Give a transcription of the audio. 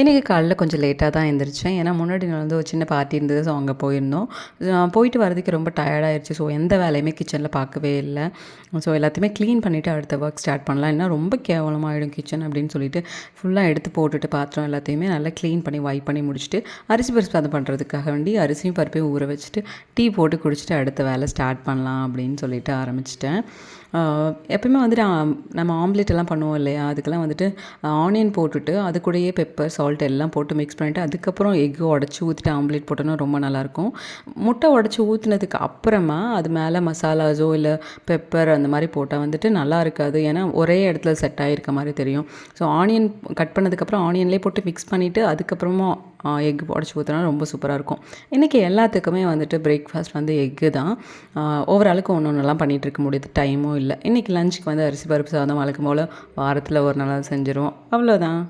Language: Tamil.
இன்றைக்கி காலைல கொஞ்சம் லேட்டாக தான் எந்திரிச்சேன். ஏன்னா முன்னாடி நாள் வந்து ஒரு சின்ன பார்ட்டி இருந்தது. ஸோ அங்கே போயிருந்தோம். போயிட்டு வரதுக்கு ரொம்ப டயர்டாயிருச்சு. ஸோ எந்த வேலையுமே கிச்சனில் பார்க்கவே இல்ல. ஸோ எல்லாத்தையுமே க்ளீன் பண்ணிவிட்டு அடுத்த ஒர்க் ஸ்டார்ட் பண்ணலாம். இல்லைனா ரொம்ப கேவலமாயிடும் கிச்சன் அப்படின்னு சொல்லிட்டு ஃபுல்லாக எடுத்து போட்டுட்டு பாத்திரம் எல்லாத்தையுமே நல்லா க்ளீன் பண்ணி வைப் பண்ணி முடிச்சுட்டு அரிசி பருப்பு சாதம் பண்ணுறதுக்காக வேண்டி அரிசியும் பருப்பையும் ஊற வச்சுட்டு டீ போட்டு குடிச்சிட்டு அடுத்த வேலை ஸ்டார்ட் பண்ணலாம் அப்படின்னு சொல்லிட்டு ஆரம்பிச்சிட்டேன். எப்பயுமே வந்துட்டு நம்ம ஆம்லேட் எல்லாம் பண்ணுவோம் இல்லையா? அதுக்கெல்லாம் வந்துட்டு ஆனியன் போட்டுட்டு அது கூடயே பெப்பர், சால்ட் எல்லாம் போட்டு மிக்ஸ் பண்ணிவிட்டு அதுக்கப்புறம் எக்கு உடச்சி ஊற்றிட்டு ஆம்லேட் போட்டோன்னா ரொம்ப நல்லாயிருக்கும். முட்டை உடச்சி ஊற்றுனதுக்கு அப்புறமா அது மேலே மசாலாஸோ இல்லை பெப்பர் அந்த மாதிரி போட்டால் வந்துட்டு நல்லா இருக்காது. ஏன்னா ஒரே இடத்துல செட் ஆகிருக்க மாதிரி தெரியும். ஸோ ஆனியன் கட் பண்ணதுக்கப்புறம் ஆனியன்லேயே போட்டு மிக்ஸ் பண்ணிவிட்டு அதுக்கப்புறமா எக் உடச்சி ஊற்றினா ரொம்ப சூப்பராக இருக்கும். இன்றைக்கி எல்லாத்துக்குமே வந்துட்டு பிரேக்ஃபாஸ்ட் வந்து எக்கு தான். ஓவராலுக்கு ஒன்று ஒன்றெல்லாம் பண்ணிகிட்ருக்க முடியுது, டைமும் இல்லை. இன்றைக்கி லஞ்சுக்கு வந்து அரிசி பருப்பு சாதம் வழக்கம் போல் வாரத்தில் ஒரு நாளாவது செஞ்சுருவோம். அவ்வளோதான்.